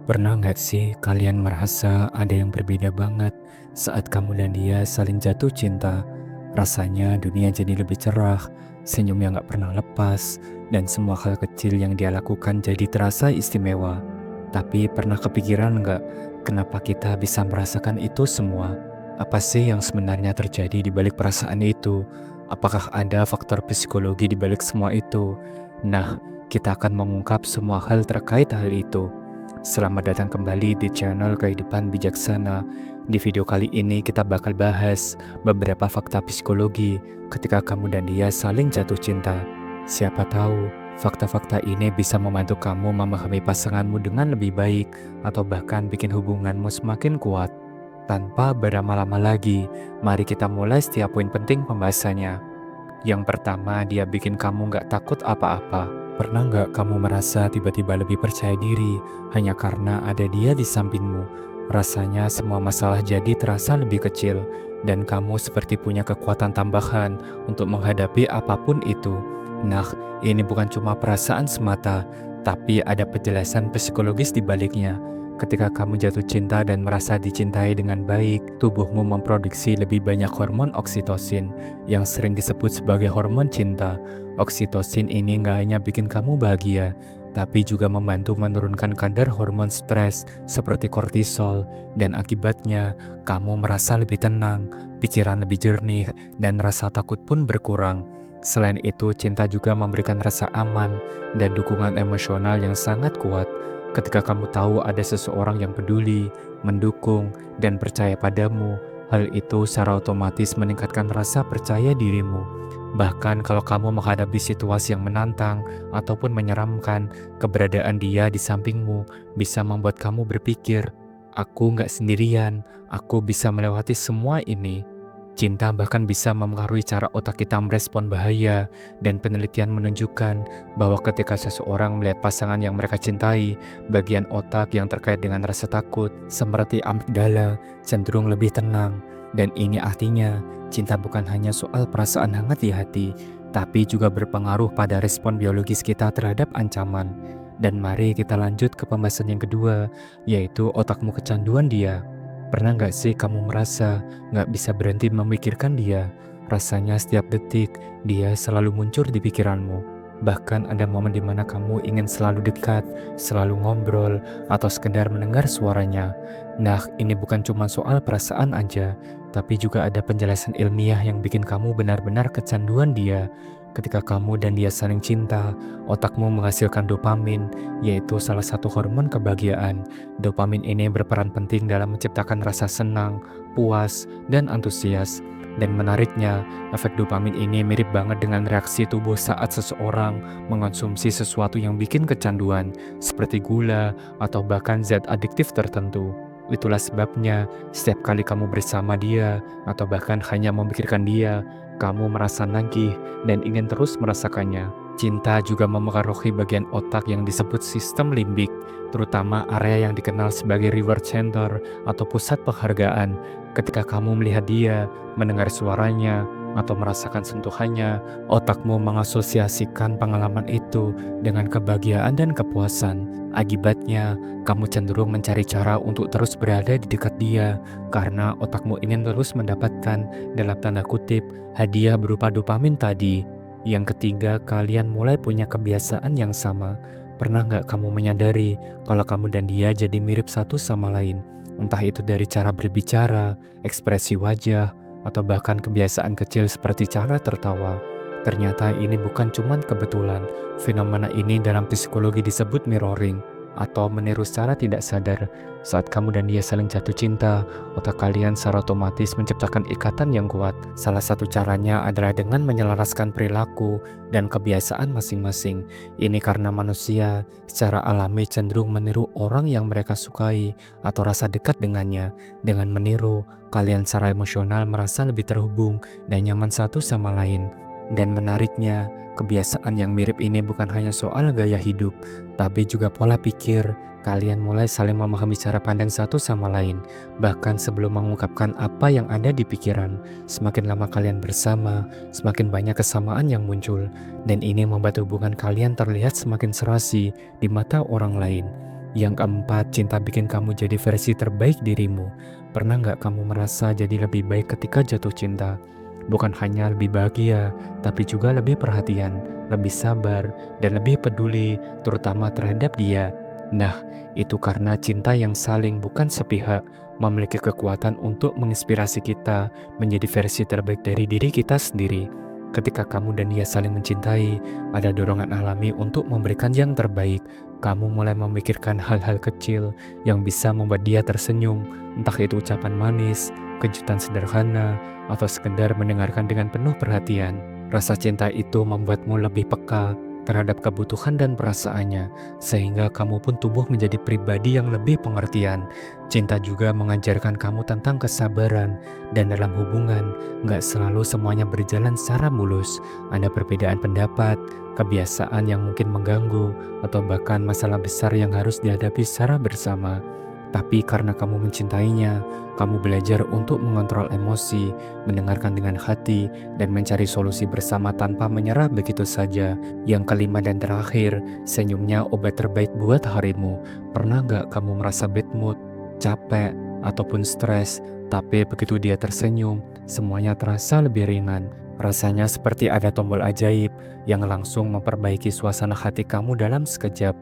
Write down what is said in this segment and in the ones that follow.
Pernah nggak sih kalian merasa ada yang berbeda banget saat kamu dan dia saling jatuh cinta? Rasanya dunia jadi lebih cerah, senyumnya nggak pernah lepas, dan semua hal kecil yang dia lakukan jadi terasa istimewa. Tapi pernah kepikiran nggak kenapa kita bisa merasakan itu semua? Apa sih yang sebenarnya terjadi di balik perasaan itu? Apakah ada faktor psikologi di balik semua itu? Nah, kita akan mengungkap semua hal terkait hal itu. Selamat datang kembali di channel Kehidupan Bijaksana. Di video kali ini kita bakal bahas beberapa fakta psikologi ketika kamu dan dia saling jatuh cinta. Siapa tahu fakta-fakta ini bisa membantu kamu memahami pasanganmu dengan lebih baik atau bahkan bikin hubunganmu semakin kuat. Tanpa berlama-lama lagi, mari kita mulai setiap poin penting pembahasannya. Yang pertama, dia bikin kamu nggak takut apa-apa. Pernah nggak kamu merasa tiba-tiba lebih percaya diri hanya karena ada dia di sampingmu? Rasanya semua masalah jadi terasa lebih kecil, dan kamu seperti punya kekuatan tambahan untuk menghadapi apapun itu. Nah, ini bukan cuma perasaan semata, tapi ada penjelasan psikologis di baliknya. Ketika kamu jatuh cinta dan merasa dicintai dengan baik, tubuhmu memproduksi lebih banyak hormon oksitosin yang sering disebut sebagai hormon cinta. Oksitosin ini nggak hanya bikin kamu bahagia, tapi juga membantu menurunkan kadar hormon stres seperti kortisol, dan akibatnya kamu merasa lebih tenang, pikiran lebih jernih, dan rasa takut pun berkurang. Selain itu, cinta juga memberikan rasa aman dan dukungan emosional yang sangat kuat. Ketika kamu tahu ada seseorang yang peduli, mendukung, dan percaya padamu, hal itu secara otomatis meningkatkan rasa percaya dirimu. Bahkan kalau kamu menghadapi situasi yang menantang ataupun menyeramkan, keberadaan dia di sampingmu bisa membuat kamu berpikir, "Aku nggak sendirian, aku bisa melewati semua ini." Cinta bahkan bisa mempengaruhi cara otak kita merespon bahaya, dan penelitian menunjukkan bahwa ketika seseorang melihat pasangan yang mereka cintai, bagian otak yang terkait dengan rasa takut, seperti amigdala, cenderung lebih tenang. Dan ini artinya, cinta bukan hanya soal perasaan hangat di hati, tapi juga berpengaruh pada respon biologis kita terhadap ancaman. Dan mari kita lanjut ke pembahasan yang kedua, yaitu otakmu kecanduan dia. Pernah nggak sih kamu merasa nggak bisa berhenti memikirkan dia? Rasanya setiap detik dia selalu muncul di pikiranmu. Bahkan ada momen di mana kamu ingin selalu dekat, selalu ngobrol, atau sekedar mendengar suaranya. Nah, ini bukan cuma soal perasaan aja, tapi juga ada penjelasan ilmiah yang bikin kamu benar-benar kecanduan dia. Ketika kamu dan dia saling cinta, otakmu menghasilkan dopamin, yaitu salah satu hormon kebahagiaan. Dopamin ini berperan penting dalam menciptakan rasa senang, puas, dan antusias. Dan menariknya, efek dopamin ini mirip banget dengan reaksi tubuh saat seseorang mengonsumsi sesuatu yang bikin kecanduan, seperti gula atau bahkan zat adiktif tertentu. Itulah sebabnya, setiap kali kamu bersama dia, atau bahkan hanya memikirkan dia, kamu merasa nagih dan ingin terus merasakannya. Cinta juga memengaruhi bagian otak yang disebut sistem limbik, terutama area yang dikenal sebagai reward center atau pusat penghargaan. Ketika kamu melihat dia, mendengar suaranya, atau merasakan sentuhannya, otakmu mengasosiasikan pengalaman itu dengan kebahagiaan dan kepuasan. Akibatnya, kamu cenderung mencari cara untuk terus berada di dekat dia karena otakmu ingin terus mendapatkan, dalam tanda kutip, hadiah berupa dopamin tadi. Yang ketiga, kalian mulai punya kebiasaan yang sama. Pernah nggak kamu menyadari kalau kamu dan dia jadi mirip satu sama lain? Entah itu dari cara berbicara, ekspresi wajah, atau bahkan kebiasaan kecil seperti cara tertawa. Ternyata ini bukan cuma kebetulan. Fenomena ini dalam psikologi disebut mirroring atau meniru secara tidak sadar. Saat kamu dan dia saling jatuh cinta, otak kalian secara otomatis menciptakan ikatan yang kuat. Salah satu caranya adalah dengan menyelaraskan perilaku dan kebiasaan masing-masing. Ini karena manusia secara alami cenderung meniru orang yang mereka sukai atau rasa dekat dengannya. Dengan meniru, kalian secara emosional merasa lebih terhubung dan nyaman satu sama lain. Dan menariknya, kebiasaan yang mirip ini bukan hanya soal gaya hidup, tapi juga pola pikir. Kalian mulai saling memahami cara pandang satu sama lain, bahkan sebelum mengungkapkan apa yang ada di pikiran. Semakin lama kalian bersama, semakin banyak kesamaan yang muncul, dan ini membuat hubungan kalian terlihat semakin serasi di mata orang lain. Yang keempat, cinta bikin kamu jadi versi terbaik dirimu. Pernah nggak kamu merasa jadi lebih baik ketika jatuh cinta? Bukan hanya lebih bahagia, tapi juga lebih perhatian, lebih sabar, dan lebih peduli, terutama terhadap dia. Nah, itu karena cinta yang saling bukan sepihak, memiliki kekuatan untuk menginspirasi kita menjadi versi terbaik dari diri kita sendiri. Ketika kamu dan dia saling mencintai, ada dorongan alami untuk memberikan yang terbaik. Kamu mulai memikirkan hal-hal kecil yang bisa membuat dia tersenyum, entah itu ucapan manis, kejutan sederhana, atau sekedar mendengarkan dengan penuh perhatian. Rasa cinta itu membuatmu lebih peka terhadap kebutuhan dan perasaannya, sehingga kamu pun tumbuh menjadi pribadi yang lebih pengertian. Cinta juga mengajarkan kamu tentang kesabaran, dan dalam hubungan, nggak selalu semuanya berjalan secara mulus. Ada perbedaan pendapat, kebiasaan yang mungkin mengganggu, atau bahkan masalah besar yang harus dihadapi secara bersama. Tapi karena kamu mencintainya, kamu belajar untuk mengontrol emosi, mendengarkan dengan hati, dan mencari solusi bersama tanpa menyerah begitu saja. Yang kelima dan terakhir, senyumnya obat terbaik buat harimu. Pernah nggak kamu merasa bad mood, capek, ataupun stres, tapi begitu dia tersenyum, semuanya terasa lebih ringan. Rasanya seperti ada tombol ajaib yang langsung memperbaiki suasana hati kamu dalam sekejap.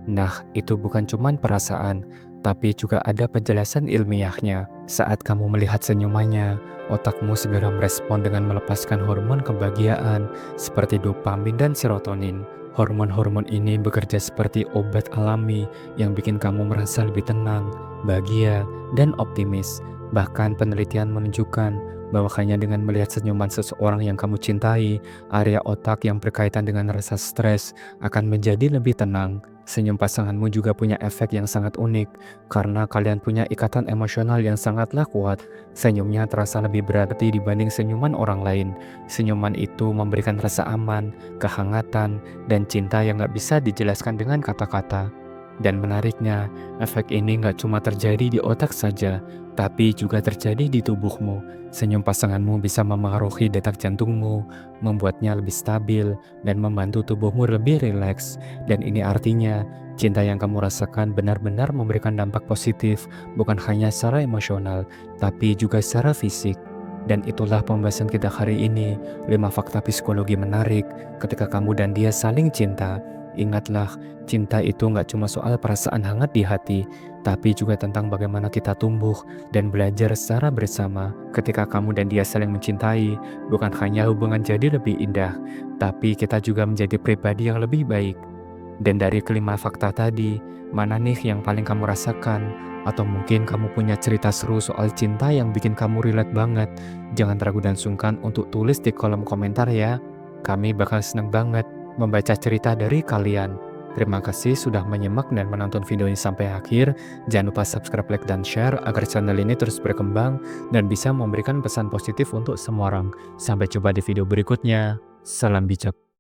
Nah, itu bukan cuma perasaan, tapi juga ada penjelasan ilmiahnya. Saat kamu melihat senyumannya, otakmu segera merespon dengan melepaskan hormon kebahagiaan seperti dopamin dan serotonin. Hormon-hormon ini bekerja seperti obat alami yang bikin kamu merasa lebih tenang, bahagia, dan optimis. Bahkan penelitian menunjukkan bahwa hanya dengan melihat senyuman seseorang yang kamu cintai, area otak yang berkaitan dengan rasa stres akan menjadi lebih tenang. Senyum pasanganmu juga punya efek yang sangat unik, karena kalian punya ikatan emosional yang sangatlah kuat. Senyumnya terasa lebih berarti dibanding senyuman orang lain. Senyuman itu memberikan rasa aman, kehangatan, dan cinta yang gak bisa dijelaskan dengan kata-kata. Dan menariknya, efek ini gak cuma terjadi di otak saja, tapi juga terjadi di tubuhmu. Senyum pasanganmu bisa memengaruhi detak jantungmu, membuatnya lebih stabil, dan membantu tubuhmu lebih rileks. Dan ini artinya, cinta yang kamu rasakan benar-benar memberikan dampak positif, bukan hanya secara emosional, tapi juga secara fisik. Dan itulah pembahasan kita hari ini, 5 fakta psikologi menarik ketika kamu dan dia saling cinta. Ingatlah, cinta itu nggak cuma soal perasaan hangat di hati, tapi juga tentang bagaimana kita tumbuh dan belajar secara bersama. Ketika kamu dan dia saling mencintai, bukan hanya hubungan jadi lebih indah, tapi kita juga menjadi pribadi yang lebih baik. Dan dari kelima fakta tadi, mana nih yang paling kamu rasakan? Atau mungkin kamu punya cerita seru soal cinta yang bikin kamu relate banget? Jangan ragu dan sungkan untuk tulis di kolom komentar ya. Kami bakal seneng banget membaca cerita dari kalian. Terima kasih sudah menyimak dan menonton video ini sampai akhir. Jangan lupa subscribe, like, dan share agar channel ini terus berkembang dan bisa memberikan pesan positif untuk semua orang. Sampai jumpa di video berikutnya. Salam bijak.